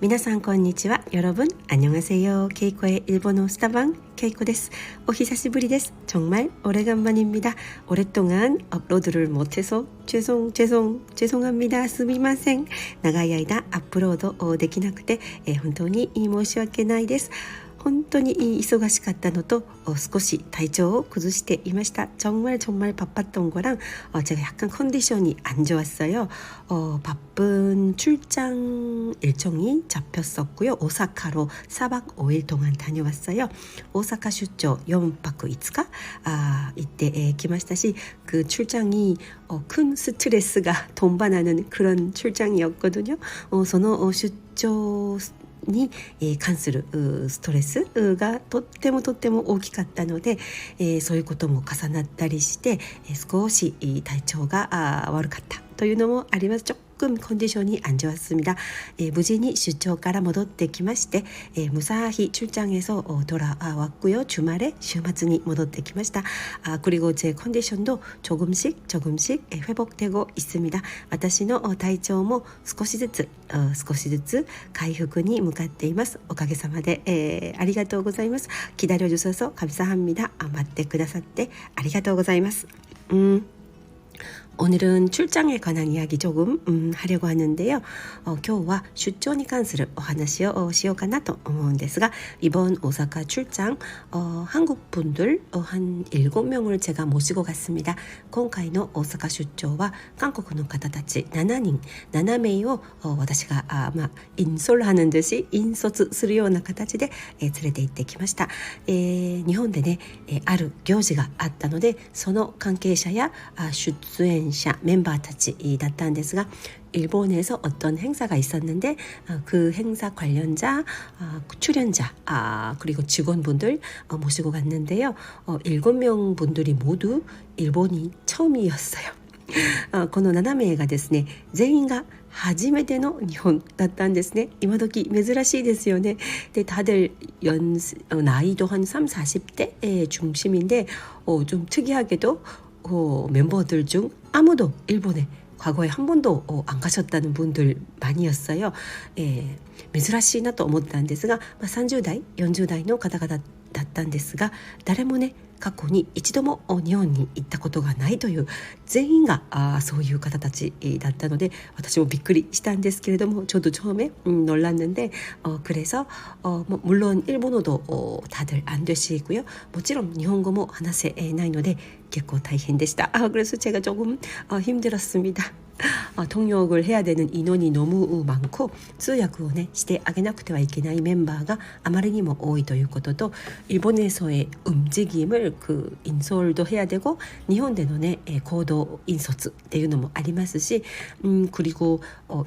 皆さんこんにちは。여러분 안녕하세요. 케이코의 일본어 스타방 케이코です. 오久しぶりです. 정말 오래간만입니다. 오랫동안 업로드를 못해서 죄송합니다. すみません. 長い間アップロードできなくて本当に申し訳ないです。本当に忙しかったのと少し体調を崩していました. 정말 바빴던 거랑 제가 약간 컨디션이 안 좋았어요. 바쁜 출장 일정이 잡혔었고요. 오사카로 4박 5일 동안 다녀왔어요. 오사카 출장 4박 5일 이때来ましたし, 그 출장이 큰 스트레스가 동반하는 그런 출장이었거든요. その出張に関するストレスがとっても大きかったので、そういうことも重なったりして、少し体調が悪かったというのもあります。조금 컨디션이 안 좋았습니다. 무진히 출장 から戻ってきまして、무사히 출장에서 돌아왔고요. 주말에週末に戻ってきました. 그리고 제 컨디션도 조금씩 회복되고 있습니다. 私の体調も少しずつ回復に向かっています。おかげさまで、ありがとうございます. 기다려주셔서 감사합니다. 待ってくださってありがとうございます. 오늘은 출장에 관한 이야기 조금 하려고 하는데요. 今日は出張に関するお話をしようかなと思うんですが, 이번 오사카 출장 한국 분들 한 7명을 제가 모시고 갔습니다. 今回の大阪出張は韓国の方たち7名を私が인솔하는 듯이 인솔するような形で連れて行ってきました。日本でね、ある行事があったので、その関係者や出演者メンバーたちだったんですが, 일본에서 어떤 행사가 있었는데 그 행사 관련자, 출연자, 그리고 직원분들 모시고 갔는데요. 7명 분들이 모두 일본이 처음이었어요. この7名がですね、全員が初めての日本だったんですね。今時珍しいですよね。で, 다들 나이도 한 3, 40대 중심인데 좀 특이하게도 멤버들 중 아무도 일본에 과거에 한 번도 안 가셨다는 분들 많이었어요. 珍しいなと思ったんですが, 30代、40代の方々だったんですが、誰もね、過去に一度も日本に行ったことがないという全員がそういう方たちだったので、私もびっくりしたんですけれども, 저도 처음에 놀랐는데, 그래서 물론 일본어도 다들 안 되시고요. もちろん日本語も話せないので結構大変でした. 그래서 제가 조금 힘들었습니다. 통역을 해야 되는 인원이 너무 많고 通訳をねしてあげなくてはいけないメンバーがあまりにも多いということと, 일본에서의 움직임을 인솔도 해야 되고 日本でのね行動引率っていうのもありますし, 그리고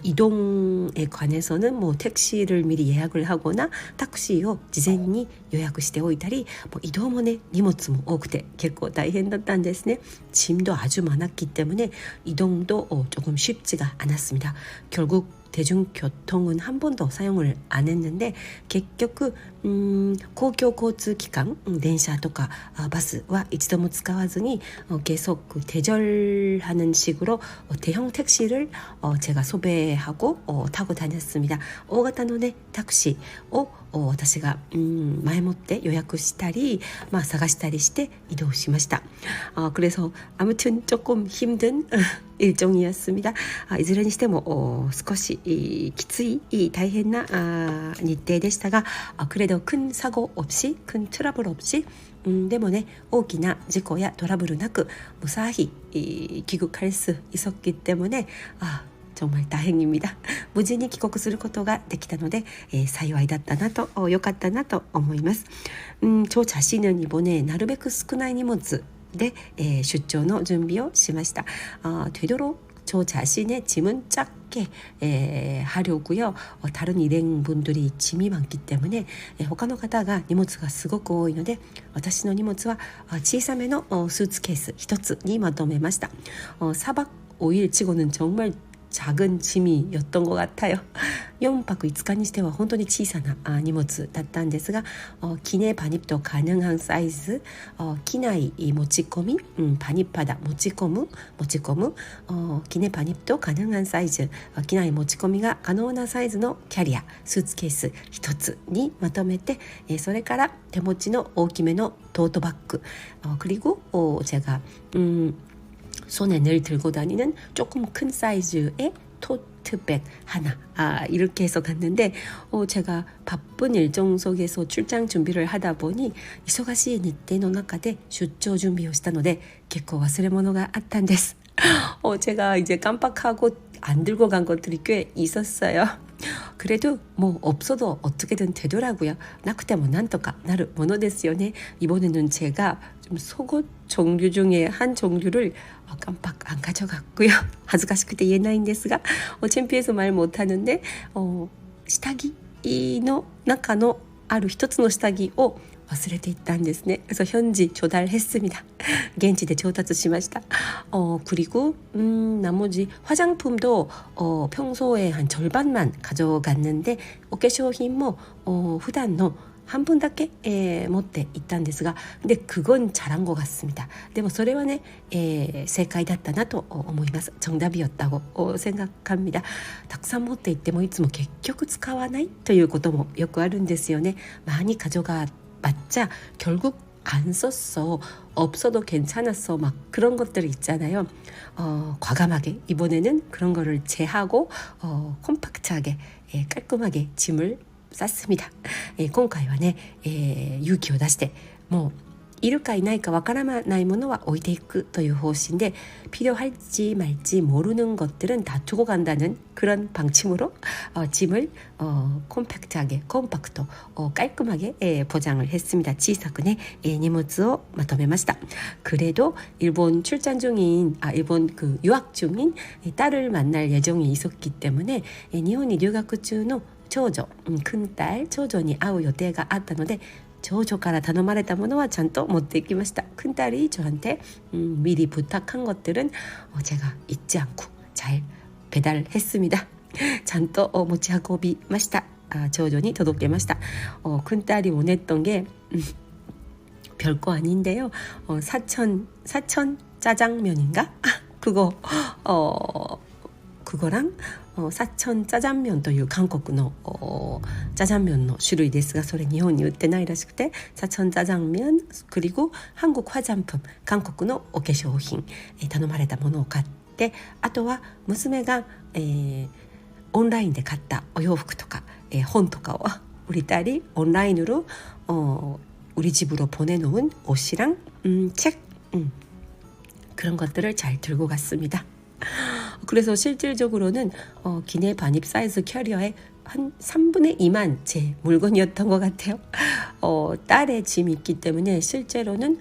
이동에 관해서는 뭐 택시를 미리 예약을 하거나 택시を事前に予約しておいたり,移動もね荷物も多くて結構大変だったんですね. 짐도 아주 많았기 때문에 이동도 조금 쉽지가 않았습니다. 결국 대중교통은 한 번도 사용을 안 했는데, 결국 공共交通機関 電車とか 버스와 一度も使わずに 계속 대절하는 식으로 대형 택시를 제가 소배하고 타고 다녔습니다. 大型のねタクシーを私が前もって予約したり、探したりして移動しました. 그래서 아무튼 조금 힘든 일정이었습니다. いずれにしても少しきつい大変な日程でしたが, 그래도 큰 사고 없이, 큰 트러블 없이, でもね大きな事故やトラブルなく무사히 귀국할 수 있었기 때문에 정말 다행입니다. 무진히 帰国することができたので、幸いだったなと良かったなと思います. 저 자신은 이번에なるべく少ない荷物で、出張の準備をしました. 되도록 저 자신의 짐은 작게 하려고요. 다른 일행분들이 짐이 많기 때문에 他の方が荷物がすごく多いので、私の荷物は小さめのスーツケース一つにまとめました. 4박 5일 치고는 정말 작은 짐이었던 것 같아요. 4泊5日にしては本当に小さな荷物だったんですが、機内パニット가능한サイズ、機内持ち込み、パニッパダ持ち込む、機内パニット가능한サイズ、機内持ち込みが可能なサイズのキャリア、スーツケース一つにまとめて、それから手持ちの大きめのトートバッグ, 그리고 제가 손에 늘 들고 다니는 조금 큰 사이즈의 토트백 하나, 이렇게 해서 갔는데, 제가 바쁜 일정 속에서 출장 준비를 하다 보니 忙しい日程の中で出張準備をしたので結構忘れ物があったんです。제가 이제 깜빡하고 안 들고 간 것들이 꽤 있었어요. 그래도 뭐 없어도 어떻게든 되더라고요. なくてもなんとかなるものですよね. 이번에는 제가 좀 속옷 종류 중에 한 종류를 깜빡 안 가져갔고요. 恥ずかしくて言えないんですが, 창피해서 말 못하는데 下着の中のある一つの下着を忘れていったんですね. 그래서 현지 조달했습니다. 現地で調達しました. 그리고 나머지 화장품도 평소에 한 절반만 가져갔는데, お化粧品も 普段の半分だけ、持って行ったんですが、で 그건 잘한 것 같습니다. でもそれはね、正解だったなと思います. 정답이었다고 생각합니다. たくさん持って行ってもいつも結局使わないということもよくあるんですよね. 많이 가져가봤자 결국 안 썼어, 없어도 괜찮았어, 막 그런 것들 있잖아요. 과감하게 이번에는 그런 거를 제하고 콤팩트하게, 깔끔하게 짐을 쌌습니다. 今回はね、勇気を出してもういるかいないかわからないものは置いていくという方針で, 필요할지 말지 모르는 것들은 다 두고 간다는 그런 방침으로 짐을 콤팩트하게, 콤팩트, 깔끔하게 포장을 했습니다. 小さくね、荷物をまとめました. 그래도 일본 출장 중인, 일본 그 유학 중인 딸을 만날 예정이 있었기 때문에 日本に留学中の長女, 큰딸長女に会う予定があったので,長女から頼まれたものはちゃんと持っていきました. 큰딸이 저한테 미리 부탁한 것들은 제가 잊지 않고 잘 배달했습니다. ちゃんと持ち運びました. 長女に届けました. 큰딸이 원했던 게 별거 아닌데요. 사천 짜장면인가? 그거랑 사천 짜장면 という韓国の짜장면の種類ですが、それ日本に売ってないらしくて、사천 짜장면 그리고 한국 화장품, 韓国のお化粧品、頼まれたものを買って、あとは娘が、オンラインで買ったお洋服とか、本とかを우리 딸이 온라인으로 우리 집으로 보내놓은 옷이랑 책, 그런 것들을 잘 들고 갔습니다. 그래서 실질적으로는 기내 반입 사이즈 캐리어의 한 3분의 2만 제 물건이었던 것 같아요. 딸의 짐이 있기 때문에 실제로는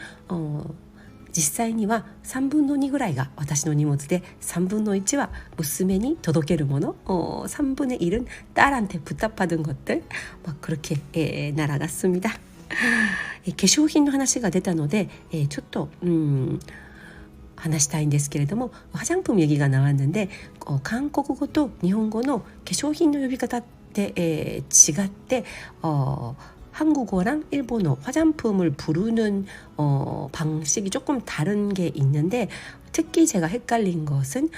実際には3分の2ぐらいが私の荷物で, 3分の1は娘に届けるもの, 3분의 1은 딸한테 부탁받은 것들, 막 그렇게 날아갔습니다. 化粧品の話が出たので, ちょっと話したいんですけれども, 화장품 얘기가 나왔는데,韓国語と日本語の化粧品の呼び方って、違って、한국어랑 일본어 화장품을 부르는 방식이 조금 다른 게 있는데, 특히 제가 헷갈린 것은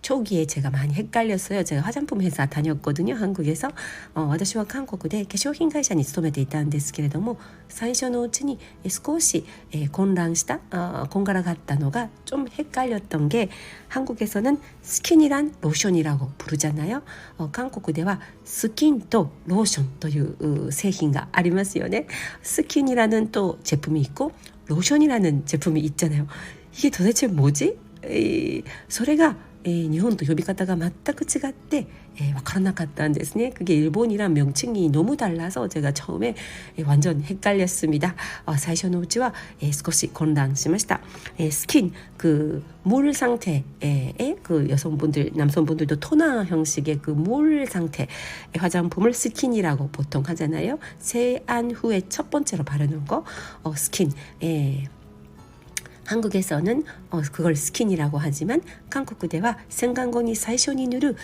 초기에 제가 많이 헷갈렸어요. 제가 화장품 회사 다녔거든요, 한국에서. 私は韓国で化粧品会社に勤めていたんですけれども、最初のうちに少し混乱した, 번갈아 갔다のが좀 헷갈렸던 게, 한국에서는 스킨이란 로션이라고 부르잖아요. 한국에와 스킨 또 로션 という製品がありますよね. 스킨이라는 또 제품이 있고 로션이라는 제품이 있잖아요. 이게 도대체 뭐지? それが日本と呼び方が全く違って、わからなかったんですね. 그게 일본이랑 명칭이 너무 달라서 제가 처음에 완전 헷갈렸습니다. 最初のうちは少し混乱しました. 스킨, 그 물 상태의 그 여성분들, 남성분들도 토너 형식의 그 물 상태 화장품을 스킨이라고 보통 하잖아요. 세안 후에 첫 번째로 바르는 거, 스킨. 한국에서는 그걸 스킨이라고 하지만韓国では洗顔後に最初に塗る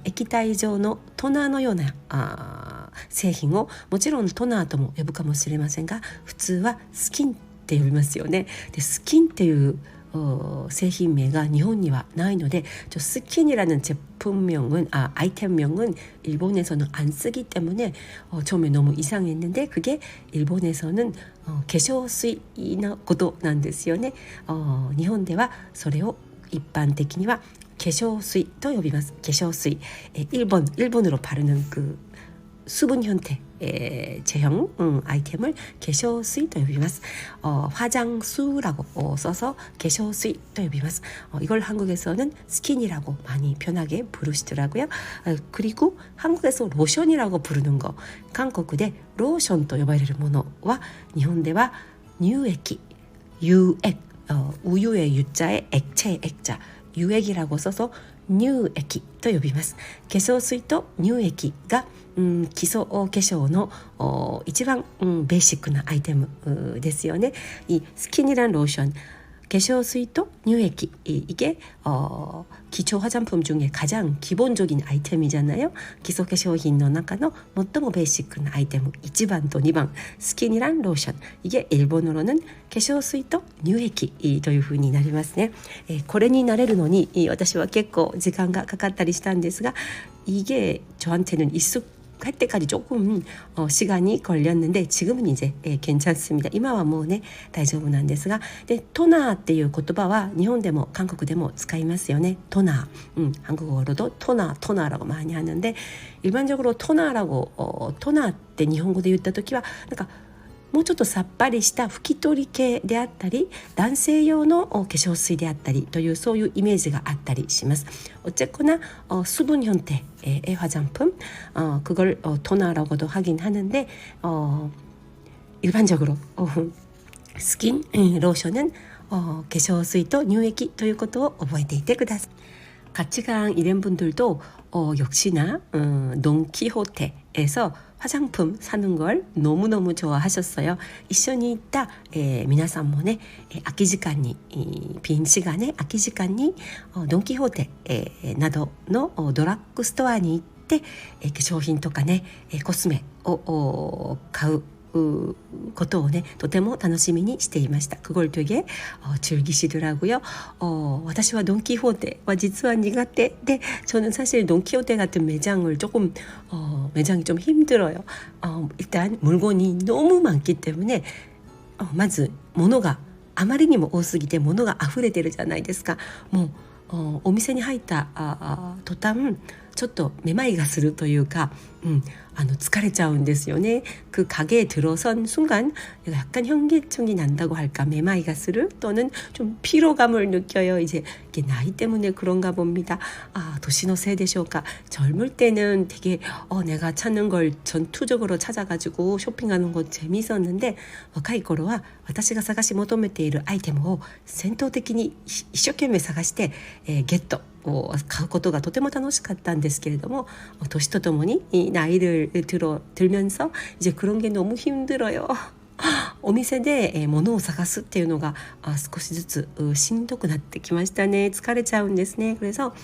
液体状のトナーのような製品をもちろんトナーとも呼ぶかもしれませんが、普通はスキンって呼びますよね。でスキンっていう製品名が日本にはないので스킨이라는 제품명은 아이템명은 일본에서는 안 쓰기 때문에 처음에 너무 이상했는데 그게 일본에서는化粧水のことなんですよね。日本ではそれを一般的には化粧水と呼びます。化粧水일본으로 바르는 그 수분 형태 제형 아이템을化粧水と呼びます。화장수라고 써서化粧水と呼びます。이걸 한국에서는 스킨이라고 많이 편하게 부르시더라고요. 그리고 한국에서 로션이라고 부르는 거, 한국에 로션と呼ばれるものは日本では乳液、유액, 우유의 유자에 액체 액자, 유액이라고 써서乳液と呼びます。化粧水と乳液が基礎化粧の一番ベーシックなアイテムですよね。이 스킨이란 로션,化粧水또乳液, 이게 기초 화장품 중에 가장 기본적인 아이템이잖아요. 기초化粧品の中の最もベーシックなアイテム1番と2番 스킨이란 로션, 이게 일본어로는 化粧水또乳液という風になりますね。これに慣れるのに私は結構時間がかかったりしたんですが, 이게 저한테는 할 때까지 조금 시간이 걸렸는데 지금은 이제 괜찮습니다. 今はもうね大丈夫なんですが、でトナーっていう言葉は日本でも韓国でも使いますよね。トナー, 한국어로도 토나라고 많이 하는데 일반적으로 토나라고 토나って日本語で言った時はなんかもうちょっとさっぱりした拭き取り系であったり男性用の化粧水であったりというそういうイメージがあったりします。어쨌거나 수분 형태의 화장품 그걸 토너라고도 하긴 하는데 일반적으로 스킨 로션은 化粧水と乳液ということを覚えていてください。가치강 일행분들도 역시나 돈키호테에서 화장품 사는 걸 너무너무 좋아하셨어요. 一緒に行った皆さんもね空き時間に빈 시간에空き時間に돈키호테などのドラッグストアに行って化粧品とかねコスメを買うことをねとても楽しみにしていました。그걸 되게 즐기시더라고요.私は돈키호테와実は苦手で, 저는 사실 돈키호테 같은 매장을 조금 매장이 좀 힘들어요. 일단 물건이 너무 많기 때문에 まず物があまりにも多すぎて物が溢れてるじゃないですか。もうお店に入った途端ちょっとめまいがするというか、疲れちゃうんですよね。그 가게에 들어선 순간 약간 현기증이 난다고 할까, 매마이가 스르 또는 좀 피로감을 느껴요. 이제 이게 나이 때문에 그런가 봅니다. 도시노 세대쇼까. 젊을 때는 되게 내가 찾는 걸 전투적으로 찾아가지고 쇼핑하는 거 재밌었는데 若い頃は私が探し求めているアイテムを戦闘的に一生懸命探して、ゲットを買うことがとても楽しかったんですけれども, 도시とともに 나이를 들면서 이제 그런 게 너무 힘들어요. お店で物を探すっていうのが少しずつしんどくなってきましたね。疲れちゃうんですね。 그래서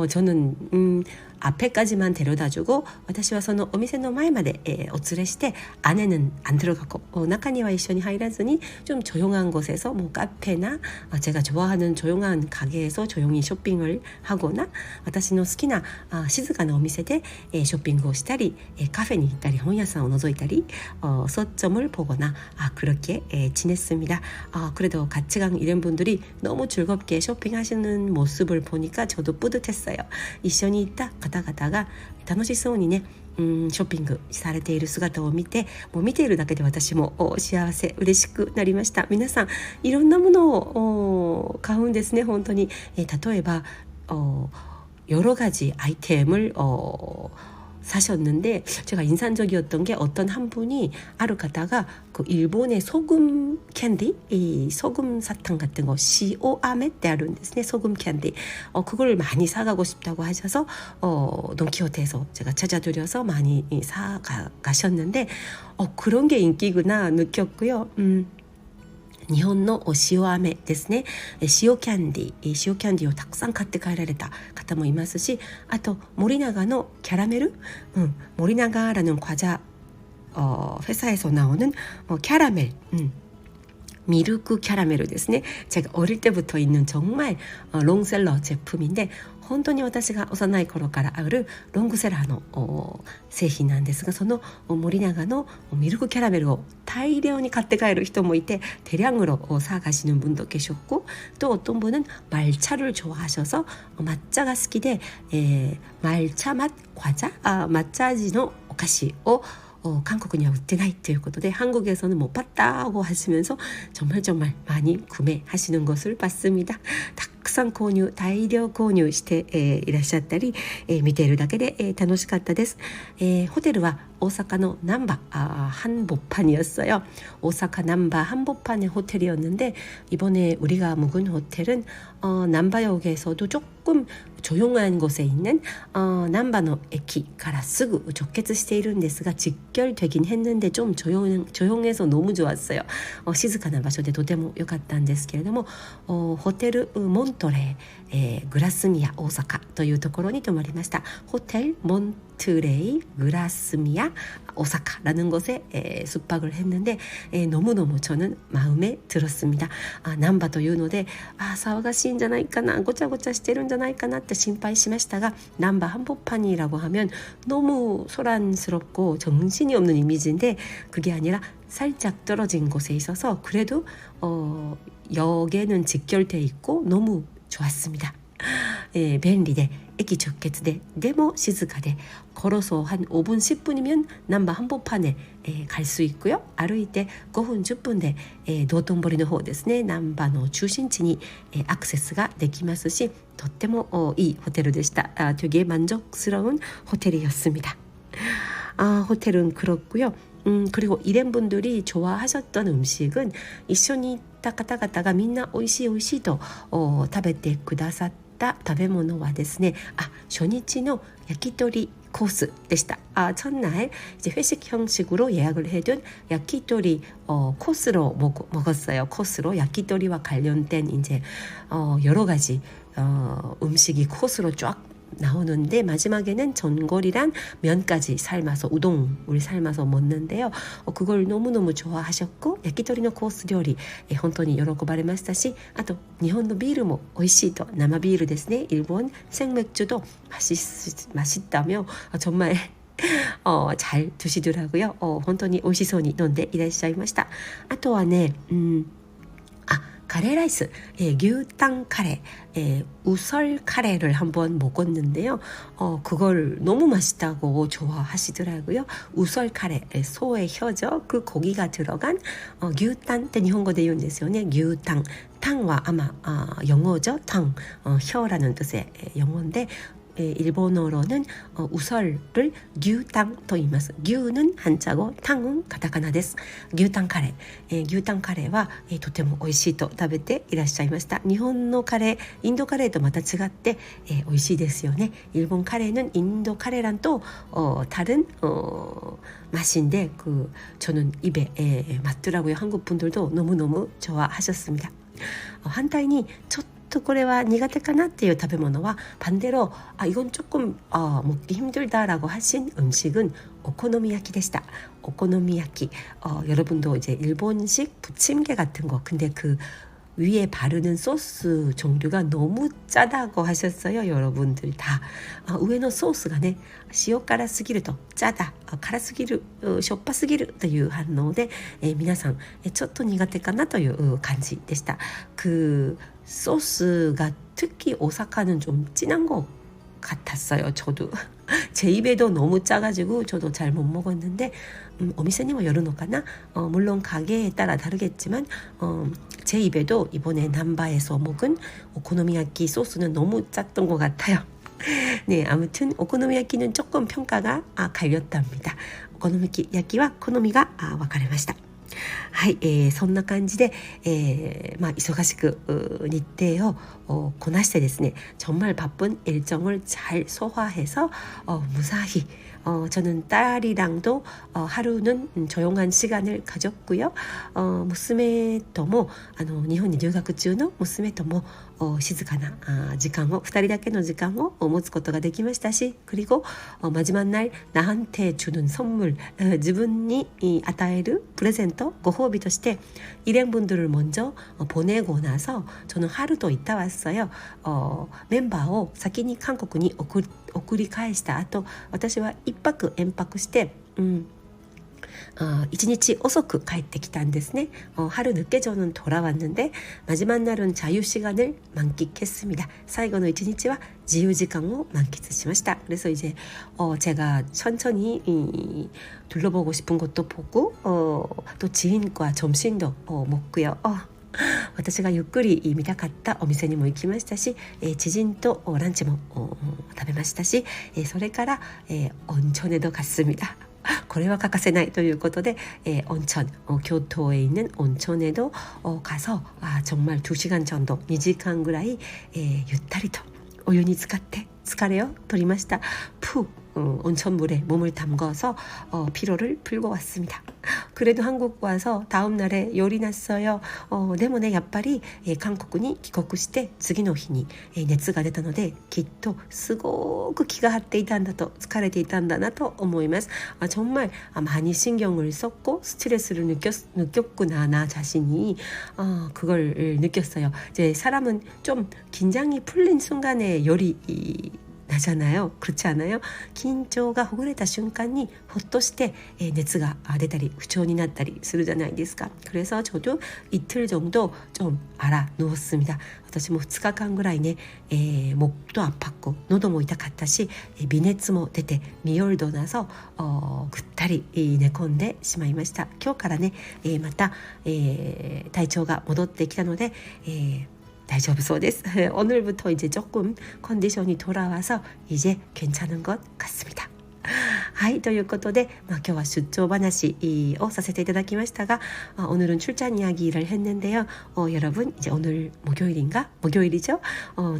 저는 앞에까지만 데려다주고 私はそのお店の前までお連れして 안에는 안 들어가고 中には一緒に入らずに 좀 조용한 곳에서 뭐 카페나 제가 좋아하는 조용한 가게에서 조용히 쇼핑을 하거나 私の好きな静かなお店でショッピングをしたりカフェに行ったり本屋さんを覗いたり서점을 보거나 그렇게 지냈습니다. 그래도 같이 간 일행분들이 너무 즐겁게 쇼핑하시는 모습을 보니까 저도 뿌듯했어요. 一緒に行った方々が楽しそうにねショッピングされている姿を見て、もう見ているだけで私も幸せ嬉しくなりました。皆さんいろんなものを買うんですね。本当に例えば여러 가지 아이템을 사셨는데 제가 인상적이었던 게 어떤 한 분이 아루 가다가 그 일본의 소금 캔디, 이 소금 사탕 같은 거 시오아메 때 아루인데요. 소금 캔디. 그걸 많이 사가고 싶다고 하셔서 돈키호테에서 제가 찾아드려서 많이 사가셨는데 그런 게 인기구나 느꼈고요. 日本の塩飴ですね。塩キャンディーをたくさん買って帰られた方もいますし、あと森永のキャラメル,森永라는 과자 회사에서 나오는 캐러멜, 미르크 캐러멜 ですね. 제가 어릴 때부터 있는 정말 롱셀러 제품인데 本当に私が幼い頃からあるロングセラーの製品なんですが、その森永のミルクキャラメルを大量に買って帰る人もいて, 대량으로 사가시는 분도 계셨고, 또 어떤 분은 말차를 좋아하셔서抹茶が好きで 말차 맛 과자,抹茶味のお菓子を韓国には売ってないということで 한국에서는 못 봤다고 하시면서 정말 많이 구매하시는 것을 봤습니다. たくさん購入, 大量購入していらっしゃったり、見ているだけで楽しかったです。ホテルは大阪の難波한복판이었어요. 오사카 난바 한복판의 호텔이었는데, 이번에 우리가 묵은 호텔은 난바역에서도 조금 조용한 곳에 있는 난바노駅から すぐ直結しているんですが, 직결되긴 했는데 좀 조용해서 너무 좋았어요. 静かな場所でとても良かったんですけれども、ホテルモントレイ、グラスミア大阪というところに泊まりました。ホテルモントレイグラスミア오사카라는 곳에 숙박을 했는데, 너무너무 저는 마음에 들었습니다. 난바 というので 騒がしいんじゃないかな, 고짜고짜してるんじゃないかなって心配しましたが, 난바 한복판이라고 하면 너무 소란스럽고 정신이 없는 이미지인데, 그게 아니라 살짝 떨어진 곳에 있어서 그래도 역에는 직결돼 있고 너무 좋았습니다. 便利で駅直結ででも静かで 걸어서 한 5분 10분이면 난바 한복판에 갈 수 있고요. 歩いて 5분 10분で 도톤보리の方ですね, 난바의 중심지に 액세스가 できますし, とってもいいホテルでした. 되게 만족스러운 호텔이었습니다. 호텔은 그렇고요. 그리고 일행분들이 좋아하셨던 음식은 一緒に行った方々がみんな美味しい美味しいと食べてくださった食べ物はですね,初日の焼き鳥코스 でした. 첫날 이제 회식 형식으로 예약을 해둔 야키토리 코스로 먹었어요. 코스로 야키토리와 관련된 이제 여러 가지 음식이 코스로 쫙 나오는데, 마지막에는 전골이랑 면까지 삶아서 우동을 삶아서 먹는데요. 그걸 너무너무 좋아하셨고, 야키토리의 코스 요리 本当に喜ばれましたし、あと日本のビールも美味しいと、生ビールですね, 일본 생맥주도 맛있다며 정말 잘 드시더라고요. 本当に美味しそうに飲んでいらっしゃいました。あとはね、카레 라이스,牛タン 카레, 우설 카레를 한번 먹었는데요. 그걸 너무 맛있다고 좋아하시더라고요. 우설 카레, 소의 혀죠. 그 고기가 들어간牛タンって日本語で言うんですよね. 牛タン, 탕과 아마 영어죠. 탕, 혀라는 뜻의 영어인데, 일본어로는 우설을牛タンと言います. 牛는 한자고 탕은 가타카나です. 牛タン カレー、牛タンカレーは、とても美味しいと食べていらっしゃいました。日本のカレー、インドカレーとまた違って、美味しいですよね. 일본 카레는 인도 카레랑 또 다른 맛인데, 저는 입에 맞더라고요. 한국 분들도 너무너무 좋아하셨습니다. 한타이니 또これは苦手かなっていう食べ物は, 반대로 이건 조금 먹기 힘들다라고 하신 음식은 오코노미야키 でした. 오코노미야키, 여러분도 이제 일본식 부침개 같은 거, 근데 그 위에 바르는 소스 종류가 너무 짜다고 하셨어요. 여러분들 다. 위에의 소스가ね, 塩辛すぎると 짜다, 辛すぎる, しょっぱすぎるという反応で、皆さんちょっと苦手かなという感じでした. 그 소스가 특히 오사카는 좀 진한 것 같았어요. 저도 제 입에도 너무 짜가지고 저도 잘 못 먹었는데, 오미세님은 열어놓을까나? 물론 가게에 따라 다르겠지만 제 입에도 이번에 남바에서 먹은 오코노미야키 소스는 너무 짰던 것 같아요. 네, 아무튼 오코노미야키는 조금 평가가 갈렸답니다. 오코노미야키와 코노미가 分かれました。はい、そんな感じで、忙しく日程をこなしてですね, 정말 바쁜 일정을 잘 소화해서 무사히 저는 딸이랑도 하루는 조용한 시간을 가졌고요. 娘とも 日本に留学中の娘とも静かな時間を2人だけの時間を持つことができましたし, 그리고 마지막 날 나한테 주는 선물,自分に与えるプレゼント, 고호비 として일행분들을 먼저 보내고 나서 저는 하루도 있다 왔어요. 멤버を 先に韓国に送り返した後, 私は1泊延泊して、1日遅く帰ってきたんですね. 하루 늦게 저는 돌아왔는데 마지막 날은 자유시간을 만끽했습니다. 最後の 1日와 자유시간을 만끽しました. 그래서 이제 제가 천천히 둘러보고 싶은 것도 보고 또 지인과 점심도 먹고요. 私がゆっくり見たかったお店にも行きましたし、知人とランチも食べましたし、それから、온천에도 갔습니다. これは欠かせないということで、온천, 교토에 있는 온천에도 가서 정말 2시간 정도, 2시간 ぐらい、ゆったりとお湯に浸かって疲れを取りました. 푹 온천물에 몸을 담궈서 피로를 풀고 왔습니다. 그래도 한국 와서 다음 날에 열이 났어요. でもねやっぱり韓国に帰国して次の日に熱が出たのできっとすごく気が張っていたんだと疲れていたんだなと思います. 정말 많이 신경을 썼고 스트레스를 느꼈구나 나 자신이 그걸 느꼈어요. 이제 사람은 좀 긴장이 풀린 순간에 열이 나잖아요. 그렇지 않아요? 緊張がほぐれた瞬間にほっとして熱が出たり不調になったりするじゃないですか. 그래서 저도 이틀 정도 좀 알아 누웠습니다. 私も2日間ぐらいね、목도 아팠고喉も痛かったし微熱も出て미열도 나서ぐったり寝込んでしまいました. 今日からね、また、体調が戻ってきたので、다이저브소데스. 오늘부터 이제 조금 컨디션이 돌아와서 이제 괜찮은 것 같습니다. はい、ということで、今日は出張話をさせていただきましたが, 오늘은 출장 이야기를 했는데요. 여러분 이제 오늘 목요일인가? 목요일이죠?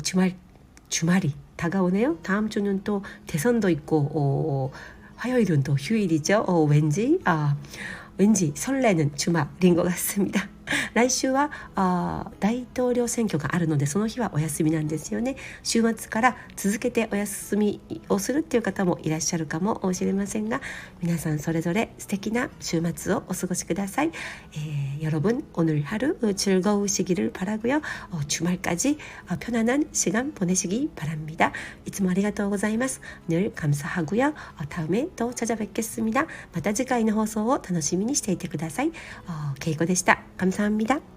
주말이 다가오네요. 다음 주는 또 대선도 있고 화요일은 또 휴일이죠. 왠지 설레는 주말인 것 같습니다. 来週は大統領選挙があるのでその日はお休みなんですよね. 週末から続けてお休みをするっていう方もいらっしゃるかもしれませんが皆さんそれぞれ素敵な週末をお過ごしください. 여러분 오늘 하루 즐거우시기를 바라고요. 주말까지 편안한 시간 보내시기 바랍니다. いつもありがとうございます. 늘 감사하고요. 다음에 또 찾아뵙겠습니다. また次回の放送を楽しみにしていてください. 케이코でした. 감사합니다.